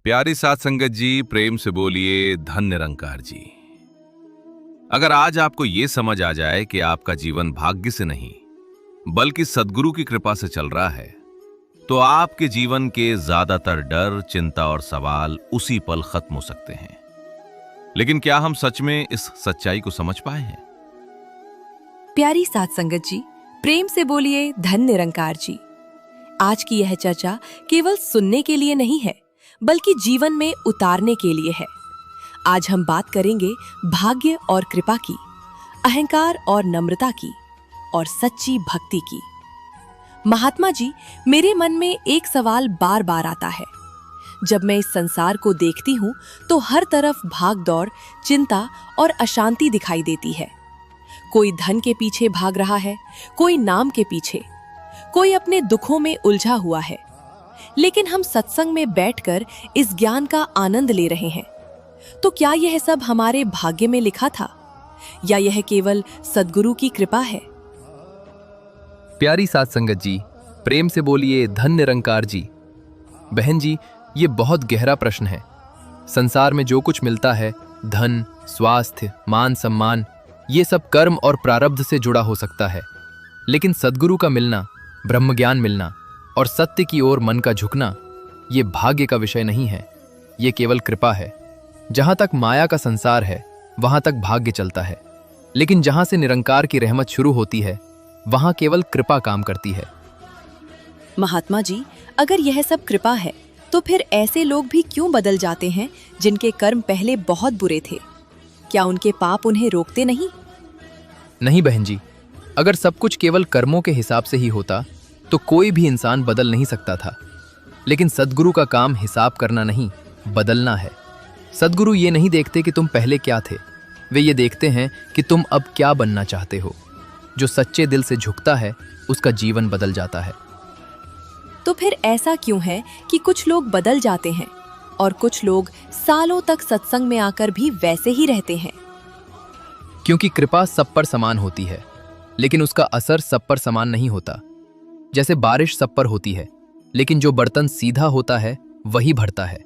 प्यारी साथ संगत जी, प्रेम से बोलिए धन निरंकार जी। अगर आज आपको ये समझ आ जाए कि आपका जीवन भाग्य से नहीं बल्कि सद्गुरु की कृपा से चल रहा है, तो आपके जीवन के ज्यादातर डर, चिंता और सवाल उसी पल खत्म हो सकते हैं। लेकिन क्या हम सच में इस सच्चाई को समझ पाए हैं? प्यारी साथ संगत जी, प्रेम से बोलिए धन निरंकार जी। आज की यह चर्चा केवल सुनने के लिए नहीं है, बल्कि जीवन में उतारने के लिए है। आज हम बात करेंगे भाग्य और कृपा की, अहंकार और नम्रता की, और सच्ची भक्ति की। महात्मा जी, मेरे मन में एक सवाल बार बार आता है। जब मैं इस संसार को देखती हूँ तो हर तरफ भाग दौड़, चिंता और अशांति दिखाई देती है। कोई धन के पीछे भाग रहा है, कोई नाम के पीछे, कोई अपने दुखों में उलझा हुआ है। लेकिन हम सत्संग में बैठकर इस ज्ञान का आनंद ले रहे हैं। तो क्या यह सब हमारे भाग्य में लिखा था, या यह केवल सद्गुरु की कृपा है? प्यारी साथ संगत जी, प्रेम से बोलिए धन निरंकार जी। बहन जी, ये बहुत गहरा प्रश्न है। संसार में जो कुछ मिलता है, धन, स्वास्थ्य, मान सम्मान, ये सब कर्म और प्रारब्ध से जुड़ा हो सकता है। लेकिन सद्गुरु का मिलना, ब्रह्म ज्ञान मिलना और सत्य की ओर मन का झुकना, ये भाग्य का विषय नहीं है, ये केवल कृपा है। जहां तक माया का संसार है, वहां तक भाग्य चलता है। लेकिन जहां से निरंकार की रहमत शुरू होती है, वहां केवल कृपा काम करती है। महात्मा जी, अगर यह सब कृपा है, तो फिर ऐसे लोग भी क्यों बदल जाते हैं जिनके कर्म पहले बहुत बुरे थे? क्या उनके पाप उन्हें रोकते नहीं? नहीं बहन जी, अगर सब कुछ केवल कर्मों के हिसाब से ही होता तो कोई भी इंसान बदल नहीं सकता था। लेकिन सद्गुरु का काम हिसाब करना नहीं, बदलना है। सद्गुरु ये नहीं देखते कि तुम पहले क्या थे, वे ये देखते हैं कि तुम अब क्या बनना चाहते हो। जो सच्चे दिल से झुकता है, उसका जीवन बदल जाता है। तो फिर ऐसा क्यों है कि कुछ लोग बदल जाते हैं और कुछ लोग सालों तक सत्संग में आकर भी वैसे ही रहते हैं? क्योंकि कृपा सब पर समान होती है, लेकिन उसका असर सब पर समान नहीं होता। जैसे बारिश सब पर होती है, लेकिन जो बर्तन सीधा होता है वही भरता है,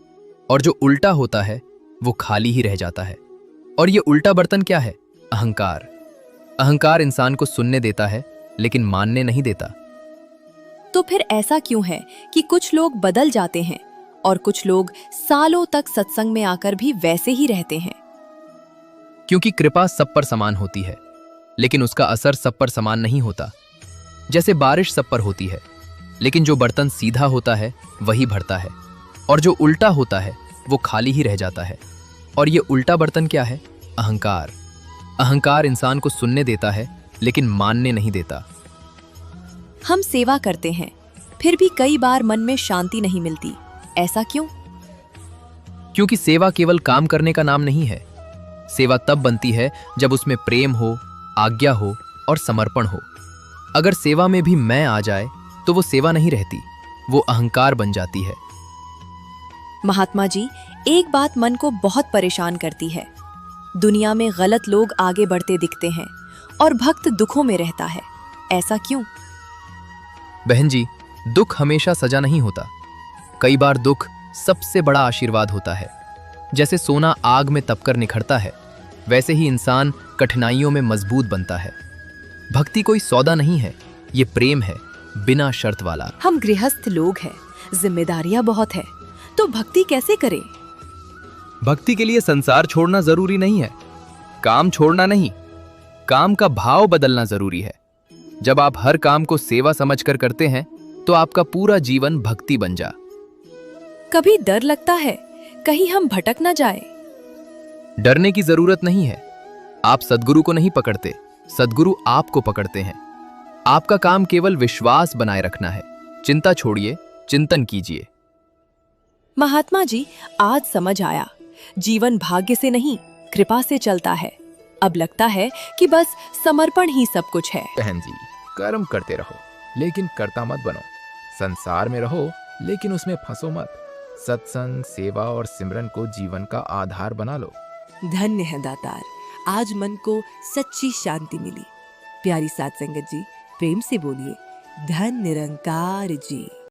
और जो उल्टा होता है वो खाली ही रह जाता है। और ये उल्टा बर्तन क्या है? अहंकार। अहंकार इंसान को सुनने देता है, लेकिन मानने नहीं देता। तो फिर ऐसा क्यों है कि कुछ लोग बदल जाते हैं और कुछ लोग सालों तक सत्संग में आकर भी वैसे ही रहते हैं? क्योंकि कृपा सब पर समान होती है, लेकिन उसका असर सब पर समान नहीं होता। जैसे बारिश सब पर होती है, लेकिन जो बर्तन सीधा होता है वही भरता है, और जो उल्टा होता है वो खाली ही रह जाता है। और ये उल्टा बर्तन क्या है? अहंकार। अहंकार इंसान को सुनने देता है, लेकिन मानने नहीं देता। हम सेवा करते हैं, फिर भी कई बार मन में शांति नहीं मिलती। ऐसा क्यों? क्योंकि सेवा केवल काम करने का नाम नहीं है। सेवा तब बनती है जब उसमें प्रेम हो, आज्ञा हो और समर्पण हो। अगर सेवा में भी मैं आ जाए तो वो सेवा नहीं रहती, वो अहंकार बन जाती है। महात्मा जी, एक बात मन को बहुत परेशान करती है। दुनिया में गलत लोग आगे बढ़ते दिखते हैं और भक्त दुखों में रहता है। ऐसा क्यों? बहन जी, दुख हमेशा सजा नहीं होता। कई बार दुख सबसे बड़ा आशीर्वाद होता है। जैसे सोना आग में तपकर निखरता है, वैसे ही इंसान कठिनाइयों में मजबूत बनता है। भक्ति कोई सौदा नहीं है, ये प्रेम है, बिना शर्त वाला। हम गृहस्थ लोग हैं, जिम्मेदारियां बहुत है, तो भक्ति कैसे करें? भक्ति के लिए संसार छोड़ना जरूरी नहीं है, काम छोड़ना नहीं, काम का भाव बदलना जरूरी है। जब आप हर काम को सेवा समझकर करते हैं, तो आपका पूरा जीवन भक्ति बन जा। कभी डर लगता है कहीं हम भटक न जाए? डरने की जरूरत नहीं है। आप सद्गुरु को नहीं पकड़ते, सद्गुरु आपको पकड़ते हैं। आपका काम केवल विश्वास बनाए रखना है। चिंता छोड़िए, चिंतन कीजिए। महात्मा जी, आज समझ आया, जीवन भाग्य से नहीं, कृपा से चलता है। अब लगता है कि बस समर्पण ही सब कुछ है। बहन जी, कर्म करते रहो, लेकिन कर्ता मत बनो। संसार में रहो, लेकिन उसमें फंसो मत। सत्संग, सेवा और सिमरन को जीवन का आधार बना लो। धन्य है दातार, आज मन को सच्ची शांति मिली। प्यारी साथ संगत जी, प्रेम से बोलिए धन निरंकार जी।